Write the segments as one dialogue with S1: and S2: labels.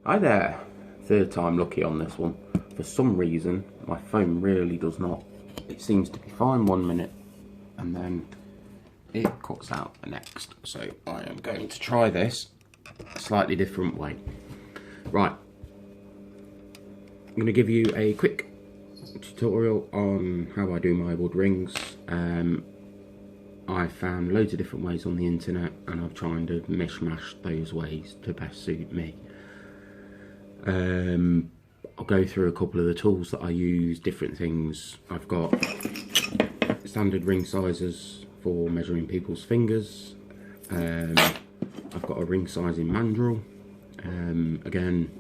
S1: Hi there, third time lucky on this one. For some reason, my phone really does not. It seems to be fine 1 minute and then it cuts out the next. So I am going to try this a slightly different way. Right, I'm going to give you a quick tutorial on how I do my wood rings. I found loads of different ways on the internet and I've tried to mishmash those ways to best suit me. I'll go through a couple of the tools that I use, different things. I've got standard ring sizes for measuring people's fingers. I've got a ring sizing mandrel. Again,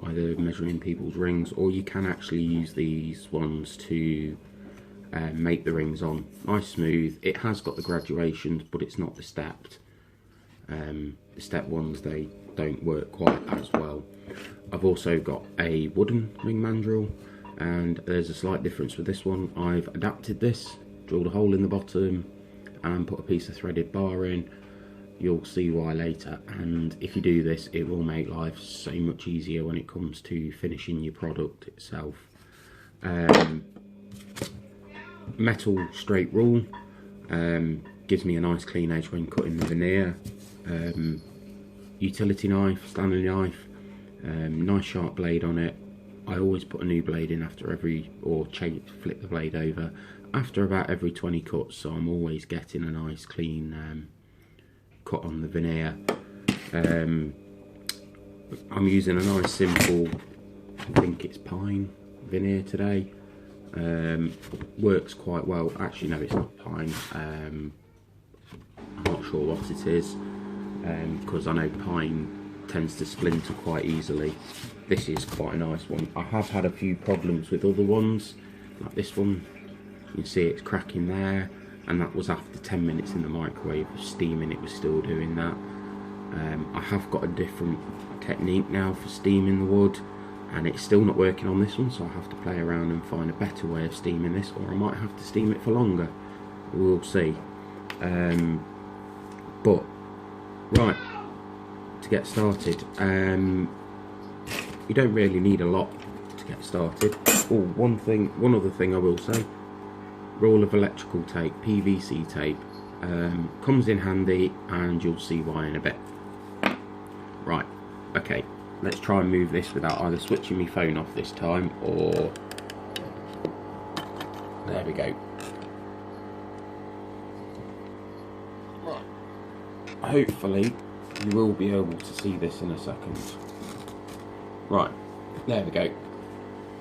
S1: either measuring people's rings, or you can actually use these ones to make the rings on. Nice smooth. It has got the graduations, but it's not the stepped. The step ones, they don't work quite as well. I've also got a wooden ring mandrel, and there's a slight difference with this one. I've adapted this, drilled a hole in the bottom and put a piece of threaded bar in. You'll see why later, and if you do this it will make life so much easier when it comes to finishing your product itself. Metal straight rule gives me a nice clean edge when cutting the veneer. Utility knife, Stanley knife, nice sharp blade on it. I always put a new blade in after every, or flip the blade over after about every 20 cuts, so I'm always getting a nice clean cut on the veneer. I'm using a nice simple, I think it's pine veneer today. Works quite well. Actually no, it's not pine. I'm not sure what it is, because I know pine tends to splinter quite easily. This is quite a nice one. I have had a few problems with other ones, like this one. You can see it's cracking there, and that was after 10 minutes in the microwave of steaming. It was still doing that. I have got a different technique now for steaming the wood, and it's still not working on this one, so I have to play around and find a better way of steaming this, or I might have to steam it for longer. We'll see. But right, to get started, you don't really need a lot to get started. Oh, one other thing I will say: roll of electrical tape, PVC tape, comes in handy, and you'll see why in a bit. Right, okay, let's try and move this without either switching my phone off this time, or there we go. Right, hopefully you will be able to see this in a second. Right, there we go.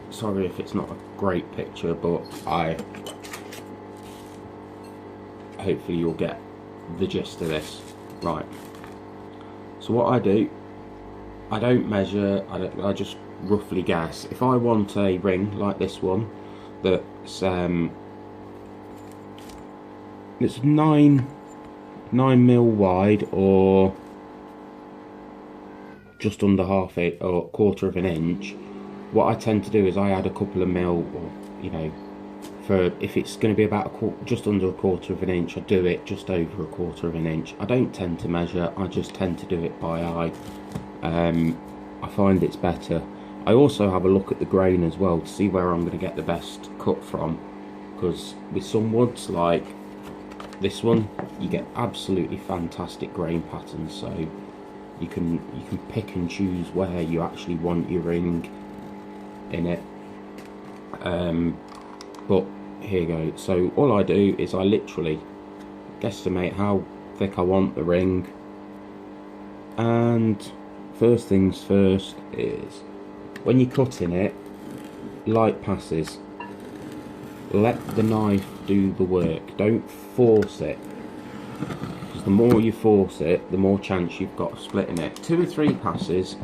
S1: Sorry if it's not a great picture, but hopefully you'll get the gist of this. Right, so what I do, I don't measure, I just roughly guess. If I want a ring like this one that's 9mm wide, or just under half it, or quarter of an inch, what I tend to do is I add a couple of mil, or for if it's going to be about just under a quarter of an inch, I do it just over a quarter of an inch. I don't tend to measure, I just tend to do it by eye. I find it's better. I also have a look at the grain as well to see where I'm going to get the best cut from, because with some woods like this one you get absolutely fantastic grain patterns, so you can pick and choose where you actually want your ring in it. But here you go. So all I do is I literally guesstimate how thick I want the ring, and first things first is, when you're cutting it, light passes. Let the knife do the work. Don't force it, because the more you force it, the more chance you've got of splitting it. 2 or 3 passes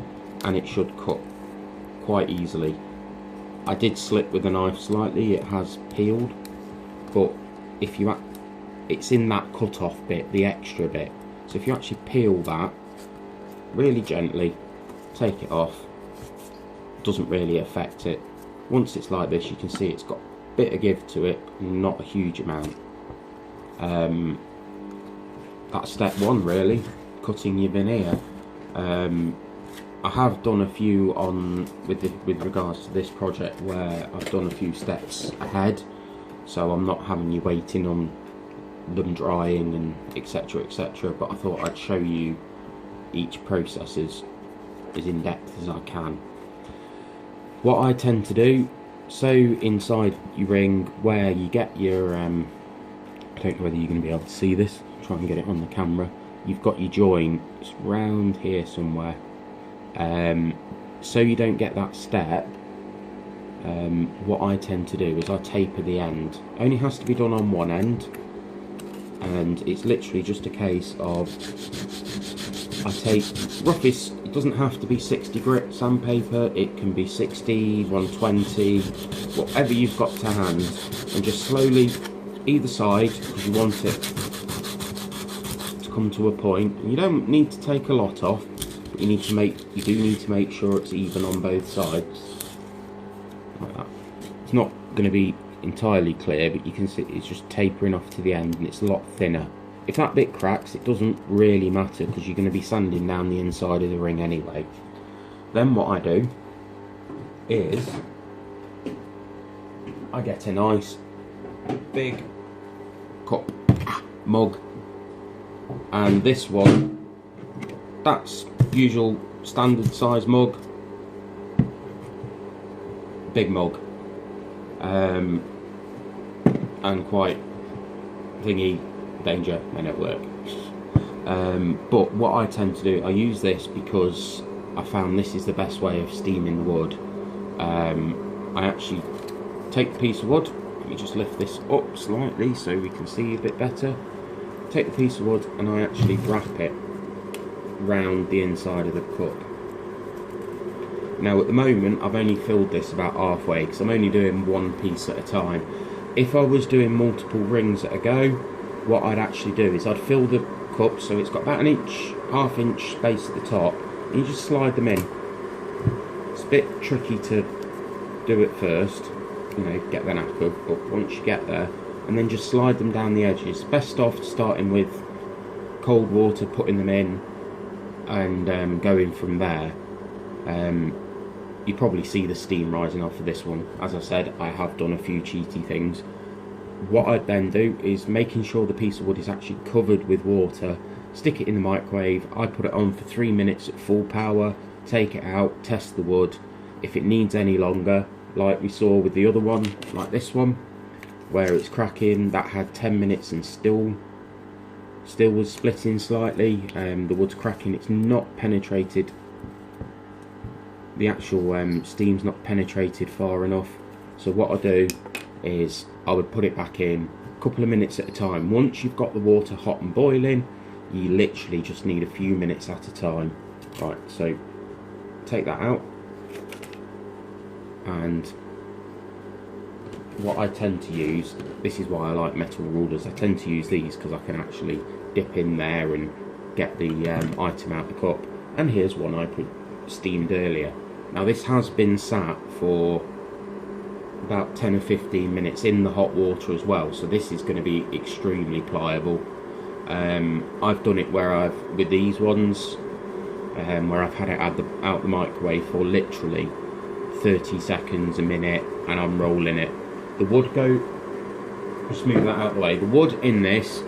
S1: and it should cut quite easily. I did slip with the knife slightly, it has peeled, but if you it's in that cut off bit, the extra bit, so if you actually peel that really gently, take it off, doesn't really affect it. Once it's like this, you can see it's got a bit of give to it, not a huge amount. That's step one really, cutting your veneer. I have done a few with regards to this project where I've done a few steps ahead, so I'm not having you waiting on them drying and etc etc, but I thought I'd show you each process as in depth as I can. What I tend to do, so inside your ring where you get your I don't know whether you're going to be able to see this, try and get it on the camera, you've got your joint, it's round here somewhere. So you don't get that step, what I tend to do is I taper the end. It only has to be done on one end, and it's literally just a case of I take roughest, it doesn't have to be 60 grit sandpaper, it can be 60, 120, whatever you've got to hand, and just slowly either side, because you want it to come to a point. You don't need to take a lot off, but you do need to make sure it's even on both sides, like that. It's not going to be entirely clear, but you can see it's just tapering off to the end, and it's a lot thinner. If that bit cracks, it doesn't really matter, because you're going to be sanding down the inside of the ring anyway. Then what I do is I get a nice big cup, mug, and this one, that's usual standard size mug, big mug, and quite thingy, danger men at work. But what I tend to do, I use this because I found this is the best way of steaming the wood. I actually take the piece of wood, let me just lift this up slightly so we can see a bit better. Take the piece of wood and I actually wrap it round the inside of the cup. Now at the moment I've only filled this about halfway because I'm only doing one piece at a time. If I was doing multiple rings at a go, what I'd actually do is I'd fill the cup so it's got about an inch, half-inch space at the top, and you just slide them in. It's a bit tricky to do it first, you know, get the knack of, but once you get there, and then just slide them down the edges. Best off starting with cold water, putting them in, and going from there. You probably see the steam rising off of this one. As I said, I have done a few cheaty things. What I'd then do is making sure the piece of wood is actually covered with water, stick it in the microwave. I put it on for 3 minutes at full power, take it out, test the wood. If it needs any longer, like we saw with the other one, like this one, where it's cracking, that had 10 minutes and still was splitting slightly. The wood's cracking, it's not penetrated, the actual steam's not penetrated far enough. So what I do is I would put it back in a couple of minutes at a time. Once you've got the water hot and boiling, you literally just need a few minutes at a time. Right, so take that out, and what I tend to use, this is why I like metal rulers, I tend to use these because I can actually dip in there and get the item out the cup. And here's one I steamed earlier. Now this has been sat for about 10 or 15 minutes in the hot water as well, so this is going to be extremely pliable. I've done it where with these ones, where I've had it out the microwave for literally 30 seconds, a minute, and I'm rolling it. The wood just move that out of the way. The wood in this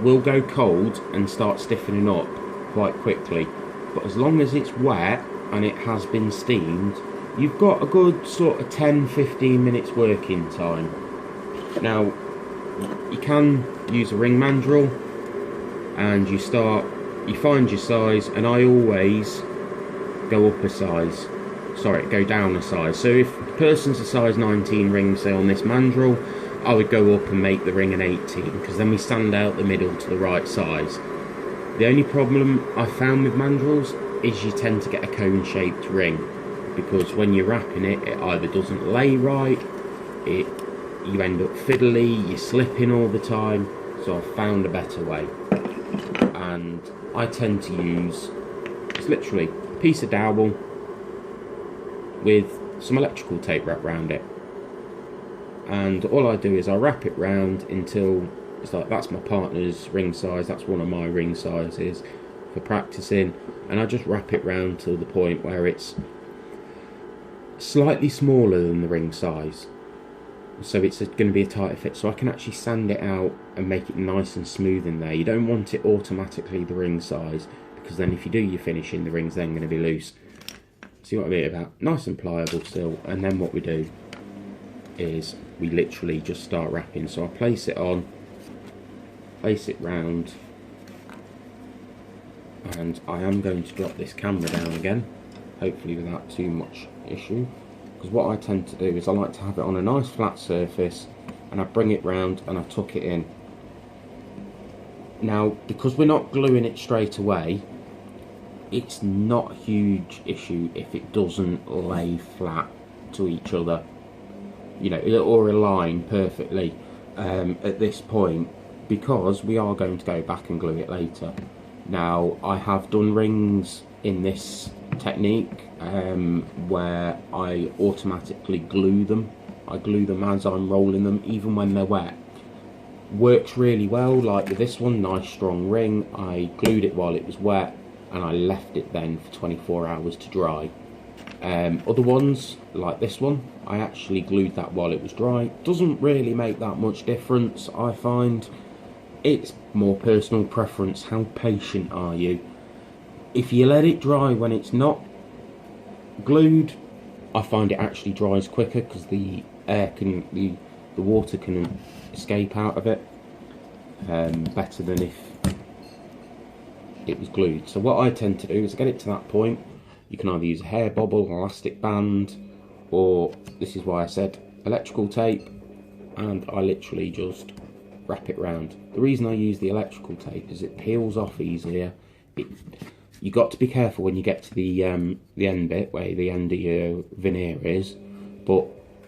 S1: will go cold and start stiffening up quite quickly, but as long as it's wet and it has been steamed, you've got a good sort of 10-15 minutes working time. Now you can use a ring mandrel, and you find your size, and I always go down a size. So if the person's a size 19 ring, say on this mandrel, I would go up and make the ring an 18, because then we stand out the middle to the right size. The only problem I found with mandrels is you tend to get a cone-shaped ring, because when you're wrapping it, it either doesn't lay right, you end up fiddly, you're slipping all the time. So I've found a better way, and I tend to use, it's literally a piece of dowel with some electrical tape wrapped around it, and all I do is I wrap it round until it's like, that's my partner's ring size, that's one of my ring sizes. for practicing, and I just wrap it round to the point where it's slightly smaller than the ring size, so it's going to be a tighter fit, so I can actually sand it out and make it nice and smooth in there. You don't want it automatically the ring size, because then if you do your finishing, the ring's then going to be loose. See what I mean about nice and pliable still. And then what we do is we literally just start wrapping. So I place it on, place it round, and I am going to drop this camera down again, hopefully without too much issue, because what I tend to do is I like to have it on a nice flat surface, and I bring it round and I tuck it in. Now, because we're not gluing it straight away, it's not a huge issue if it doesn't lay flat to each other, you know, or align perfectly at this point, because we are going to go back and glue it later. Now, I have done rings in this technique where I automatically glue them. I glue them as I'm rolling them, even when they're wet. Works really well, like with this one, nice strong ring. I glued it while it was wet, and I left it then for 24 hours to dry. Other ones, like this one, I actually glued that while it was dry. Doesn't really make that much difference, I find. It's more personal preference. How patient are you? If you let it dry when it's not glued, I find it actually dries quicker, because the air can, the water can escape out of it better than if it was glued. So what I tend to do is get it to that point. You can either use a hair bobble, elastic band, or this is why I said electrical tape, and I literally just wrap it round. The reason I use the electrical tape is it peels off easier. You got to be careful when you get to the end bit, where the end of your veneer is, but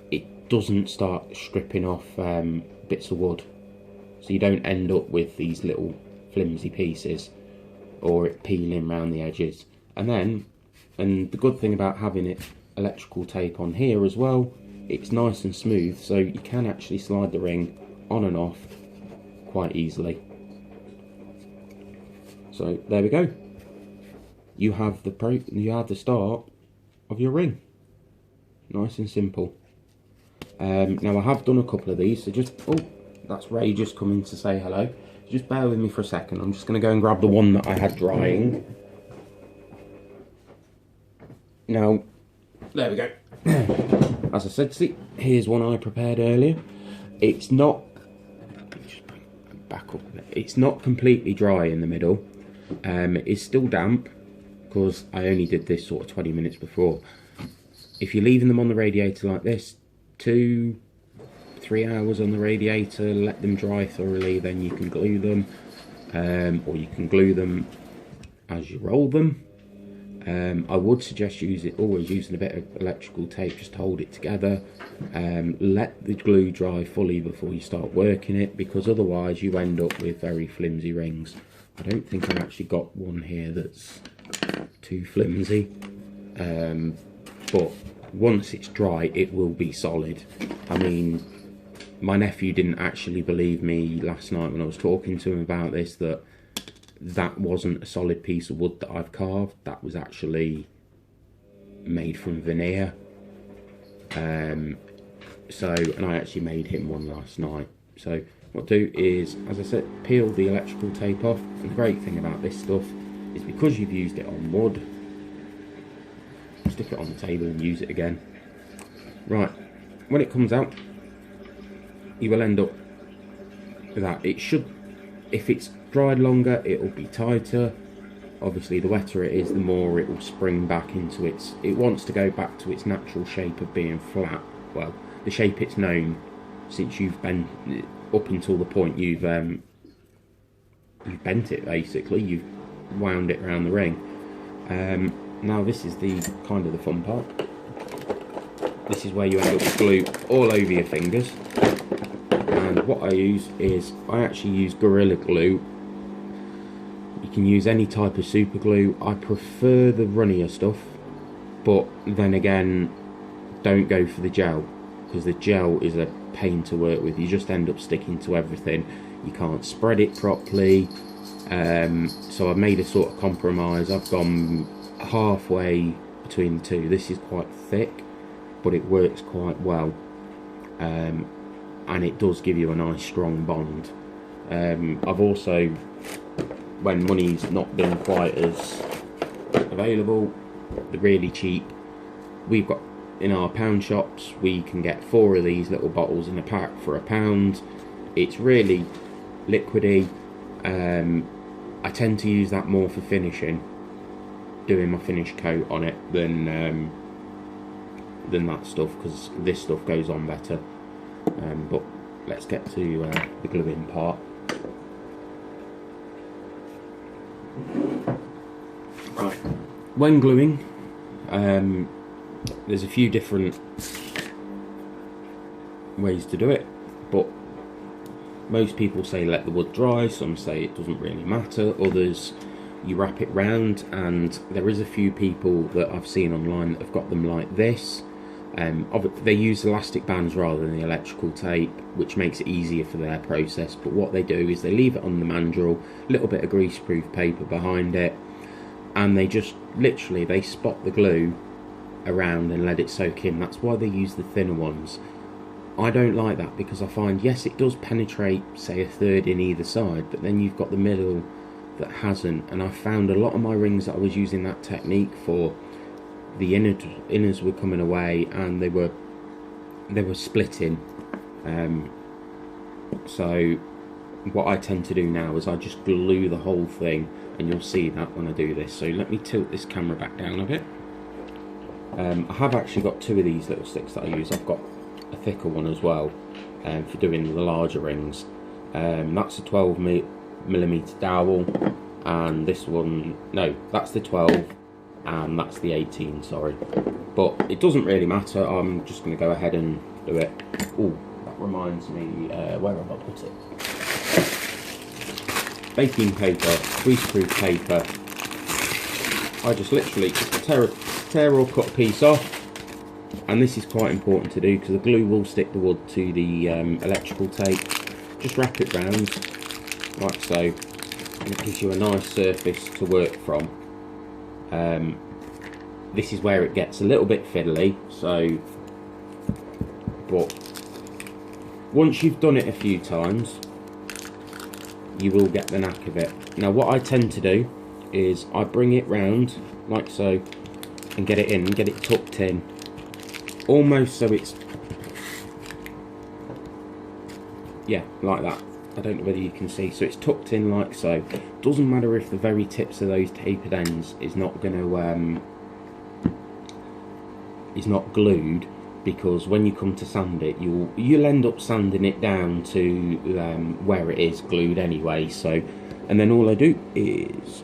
S1: it doesn't start stripping off bits of wood, so you don't end up with these little flimsy pieces or it peeling around the edges. And the good thing about having it electrical tape on here as well, it's nice and smooth, so you can actually slide the ring on and off quite easily. So there we go. You have the start of your ring. Nice and simple. Now I have done a couple of these, so just, oh, that's Ray just coming to say hello. Just bear with me for a second. I'm just going to go and grab the one that I had drying. Now, there we go. As I said, see, here's one I prepared earlier. It's not, just back up a bit. It's not completely dry in the middle. It's still damp, because I only did this sort of 20 minutes before. If you're leaving them on the radiator like this, 2-3 hours on the radiator, let them dry thoroughly, then you can glue them, or you can glue them as you roll them. I would suggest always using a bit of electrical tape just to hold it together. Let the glue dry fully before you start working it, because otherwise you end up with very flimsy rings. I don't think I've actually got one here that's too flimsy, but once it's dry it will be solid. I mean, my nephew didn't actually believe me last night when I was talking to him about this, that wasn't a solid piece of wood that I've carved. That was actually made from veneer. And I actually made him one last night. So what I do is, as I said, peel the electrical tape off. And the great thing about this stuff is, because you've used it on wood, stick it on the table and use it again. Right, when it comes out, you will end up with that. It should, if it's dried longer, it will be tighter. Obviously, the wetter it is, the more it will spring back into it wants to go back to its natural shape of being flat. Well, the shape it's known since you've bent, up until the point you've bent it, basically. You've wound it around the ring. Now this is the kind of the fun part. This is where you end up with glue all over your fingers. And what I use is, I actually use Gorilla Glue. You can use any type of super glue. I prefer the runnier stuff, but then again, don't go for the gel, because the gel is a pain to work with. You just end up sticking to everything. You can't spread it properly. So I've made a sort of compromise. I've gone halfway between the two. This is quite thick, but it works quite well, and it does give you a nice strong bond. I've also, when money's not been quite as available, they're really cheap. We've got, in our pound shops, we can get 4 of these little bottles in a pack for £1. It's really liquidy. I tend to use that more for finishing, doing my finish coat on it, than that stuff, because this stuff goes on better. But let's get to the gluing part. Right, when gluing, there's a few different ways to do it, but most people say let the wood dry, some say it doesn't really matter, others you wrap it round, and there is a few people that I've seen online that have got them like this. They use elastic bands rather than the electrical tape, which makes it easier for their process, but what they do is they leave it on the mandrel, a little bit of greaseproof paper behind it, and they just literally, they spot the glue around and let it soak in. That's why they use the thinner ones. I don't like that, because I find, yes, it does penetrate, say, a third in either side, but then you've got the middle that hasn't, and I found a lot of my rings that I was using that technique for, the inners were coming away and they were splitting. So what I tend to do now is I just glue the whole thing, and you'll see that when I do this. So let me tilt this camera back down a bit. I have actually got 2 of these little sticks that I use. I've got a thicker one as well, for doing the larger rings. That's a 12mm dowel, and this one, no, that's the 12 and that's the 18, sorry, but it doesn't really matter. I'm just going to go ahead and do it. Oh, that reminds me, where have I put it? Baking paper, greaseproof paper. I just literally tear or cut a piece off. And this is quite important to do, because the glue will stick the wood to the electrical tape. Just wrap it round like so, and it gives you a nice surface to work from. This is where it gets a little bit fiddly, so, but once you've done it a few times, you will get the knack of it. Now what I tend to do is I bring it round like so and get it in, get it tucked in, almost so it's, yeah, like that. I don't know whether you can see, so it's tucked in like so. Doesn't matter if the very tips of those tapered ends is not going to is not glued, because when you come to sand it, you'll end up sanding it down to where it is glued anyway. So, and then all I do is,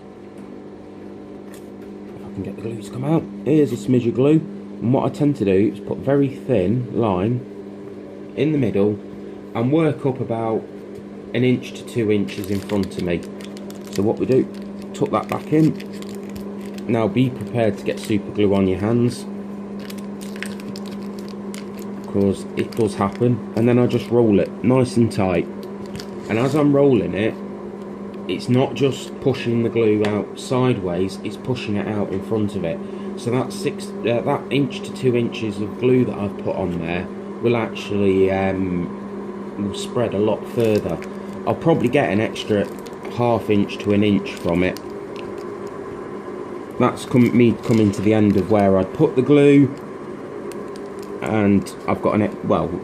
S1: if I can get the glue to come out, here's a smidge of glue, and what I tend to do is put a very thin line in the middle and work up about 1 inch to 2 inches in front of me. So what we do, tuck that back in. Now be prepared to get super glue on your hands, because it does happen. And then I just roll it nice and tight, and as I'm rolling it, it's not just pushing the glue out sideways, it's pushing it out in front of it. So that 1 inch to 2 inches of glue that I've put on there will actually will spread a lot further. I'll probably get an extra ½ inch to 1 inch from it. That's me coming to the end of where I put the glue, and I've got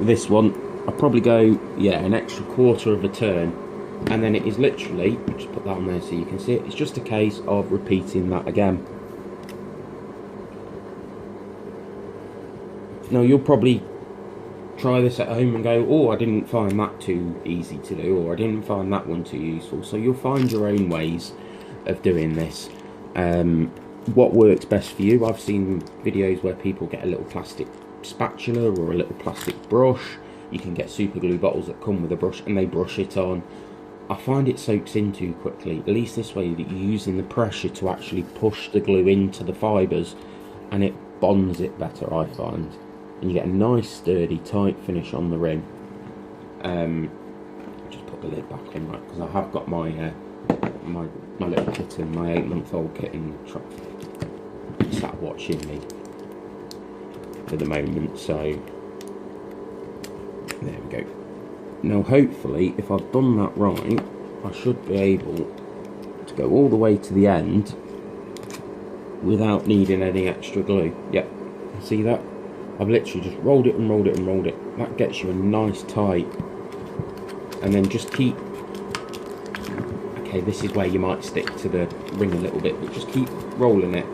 S1: this one, I'll probably go, yeah, an extra quarter of a turn, and then it is literally, just put that on there so you can see it, it's just a case of repeating that again. Now you'll probably try this at home and go, oh, I didn't find that too easy to do, or I didn't find that one too useful. So you'll find your own ways of doing this. What works best for you. I've seen videos where people get a little plastic spatula or a little plastic brush. You can get super glue bottles that come with a brush and they brush it on. I find it soaks in too quickly. At least this way that you're using the pressure to actually push the glue into the fibres, and it bonds it better, I find. And you get a nice sturdy tight finish on the ring. Just put the lid back on, right, because I have got my my little kitten, my 8-month-old kitten, sat watching me at the moment, so there we go. Now hopefully, if I've done that right, I should be able to go all the way to the end without needing any extra glue. Yep, see that? I've literally just rolled it and rolled it and rolled it. That gets you a nice tight, and then just keep, okay, this is where you might stick to the ring a little bit, but just keep rolling it.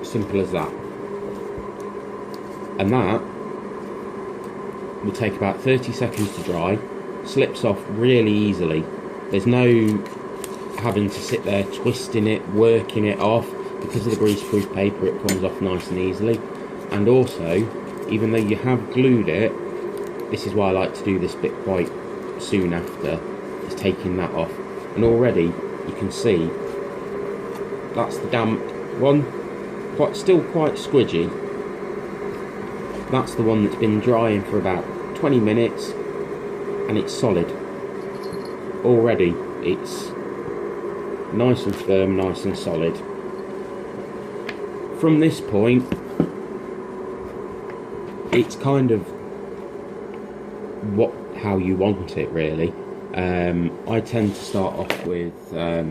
S1: Simple as that. And that will take about 30 seconds to dry, slips off really easily. There's no having to sit there twisting it, working it off. Because of the greaseproof paper, it comes off nice and easily. And also, even though you have glued it, this is why I like to do this bit quite soon after, is taking that off. And already you can see that's the damp one, still quite squidgy. That's the one that's been drying for about 20 minutes and it's solid. Already it's nice and firm, nice and solid. From this point, it's kind of how you want it, really. I tend to start off with a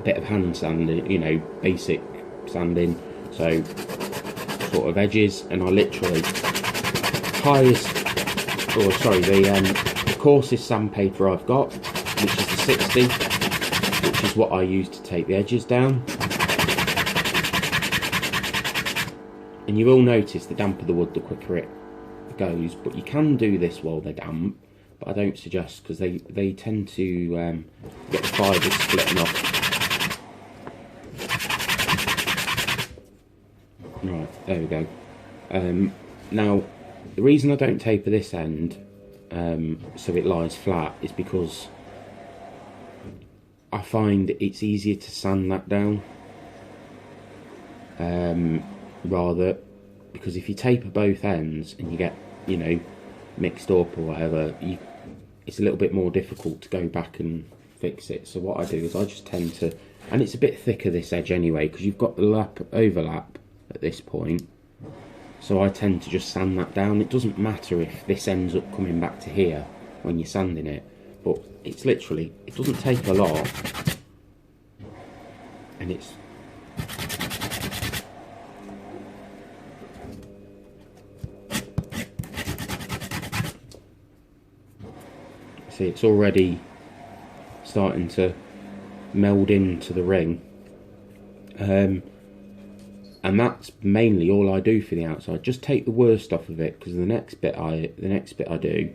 S1: bit of hand sanding, you know, basic sanding, so sort of edges, and I literally the coarsest sandpaper I've got, which is the 60, which is what I use to take the edges down. And you will notice the damper the wood, the quicker it goes, but you can do this while they're damp, but I don't suggest, because they tend to get the fibres splitting off. Right, there we go. Now, the reason I don't taper this end so it lies flat is because I find it's easier to sand that down. Because if you taper both ends and you get, you know, mixed up or whatever, it's a little bit more difficult to go back and fix it. So what I do is I just tend to, and it's a bit thicker this edge anyway, because you've got the overlap at this point, so I tend to just sand that down. It doesn't matter if this ends up coming back to here when you're sanding it, but it's literally, it doesn't take a lot, and it's see, it's already starting to meld into the ring, and that's mainly all I do for the outside. Just take the worst off of it, because the next bit I do,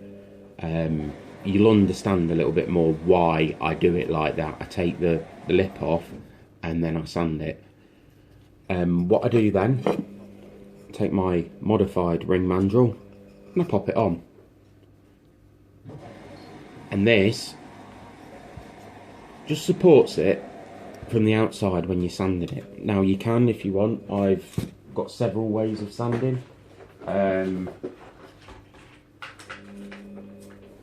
S1: you'll understand a little bit more why I do it like that. I take the lip off and then I sand it. What I do then, take my modified ring mandrel and I pop it on. And this just supports it from the outside when you're sanding it. Now you can, if you want, I've got several ways of sanding.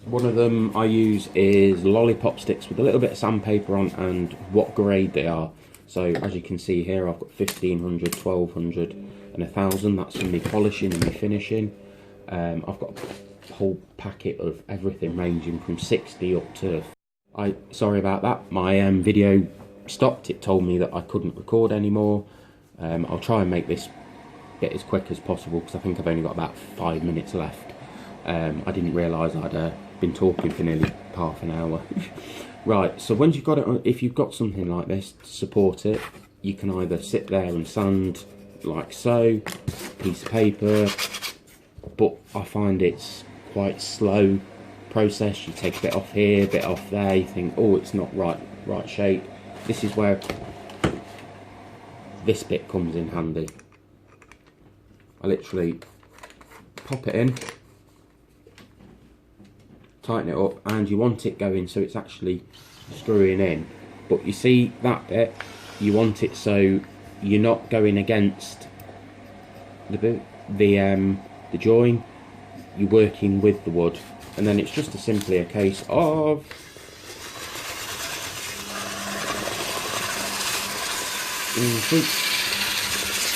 S1: One of them I use is lollipop sticks with a little bit of sandpaper on, and what grade they are. So as you can see here, I've got 1500, 1200 and 1000. That's for me polishing and me finishing. I've got a whole packet of everything ranging from 60 up to... sorry about that, my video stopped. It told me that I couldn't record anymore. I'll try and make this get as quick as possible, because I think I've only got about 5 minutes left. I didn't realise I'd been talking for nearly half an hour. Right, so once you've got it on, if you've got something like this to support it, you can either sit there and sand like so, piece of paper, but I find it's quite slow process. You take a bit off here, a bit off there, you think, oh, it's not right shape. This is where this bit comes in handy. I literally pop it in, tighten it up, and you want it going so it's actually screwing in. But you see that bit, you want it so you're not going against the join. you're working with the wood, and then it's just simply a case of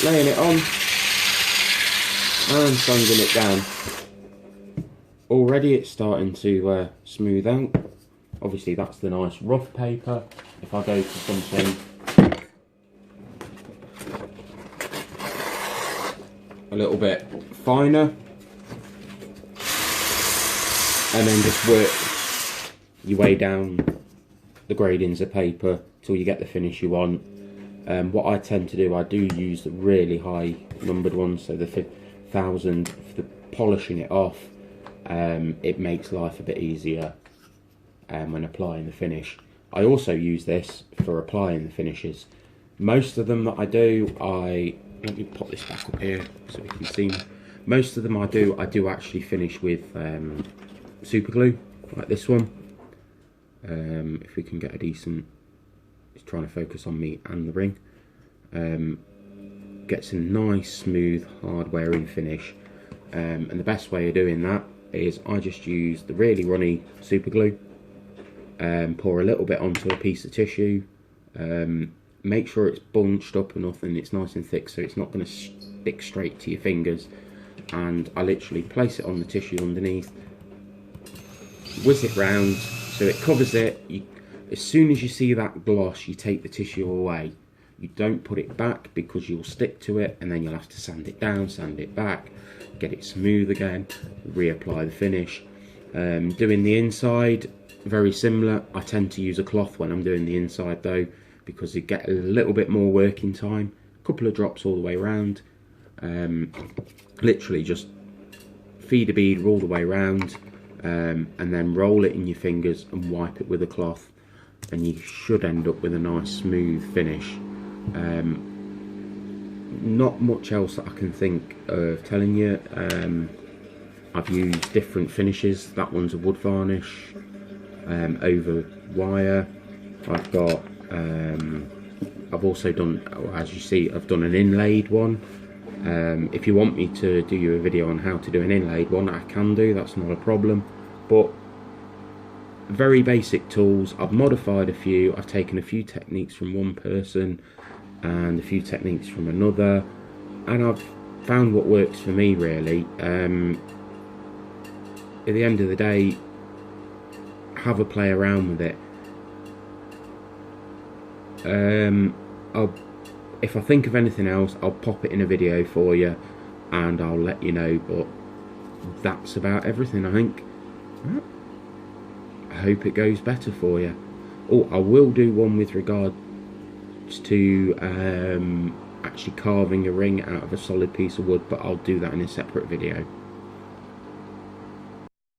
S1: laying it on and sanding it down. Already it's starting to smooth out. Obviously that's the nice rough paper. If I go to something a little bit finer, and then just work your way down the gradings of paper till you get the finish you want. What I tend to do, I do use the really high numbered ones, so the 1000 for polishing it off. It makes life a bit easier when applying the finish. I also use this for applying the finishes. Most of them that I do, let me pop this back up here so we can see. Most of them I do actually finish with super glue, like this one. If we can get a decent, it's trying to focus on me and the ring. Gets a nice smooth hard wearing finish, and the best way of doing that is I just use the really runny super glue, pour a little bit onto a piece of tissue, make sure it's bunched up enough and it's nice and thick so it's not going to stick straight to your fingers, and I literally place it on the tissue underneath, whiz it round so it covers it. As soon as you see that gloss, you take the tissue away. You don't put it back because you'll stick to it, and then you'll have to sand it down, sand it back, get it smooth again, reapply the finish. Doing the inside, very similar. I tend to use a cloth when I'm doing the inside though, because you get a little bit more working time. A couple of drops all the way around. Literally just feed a bead all the way around, and then roll it in your fingers and wipe it with a cloth, and you should end up with a nice smooth finish. Not much else that I can think of telling you. I've used different finishes. That one's a wood varnish over wire. I've also done, as you see, I've done an inlaid one. If you want me to do you a video on how to do an inlaid one, I can do, that's not a problem. But very basic tools. I've modified a few. I've taken a few techniques from one person and a few techniques from another, and I've found what works for me really. At the end of the day, have a play around with it. If I think of anything else, I'll pop it in a video for you and I'll let you know, but that's about everything, I think. I hope it goes better for you. Oh, I will do one with regards to actually carving a ring out of a solid piece of wood, but I'll do that in a separate video.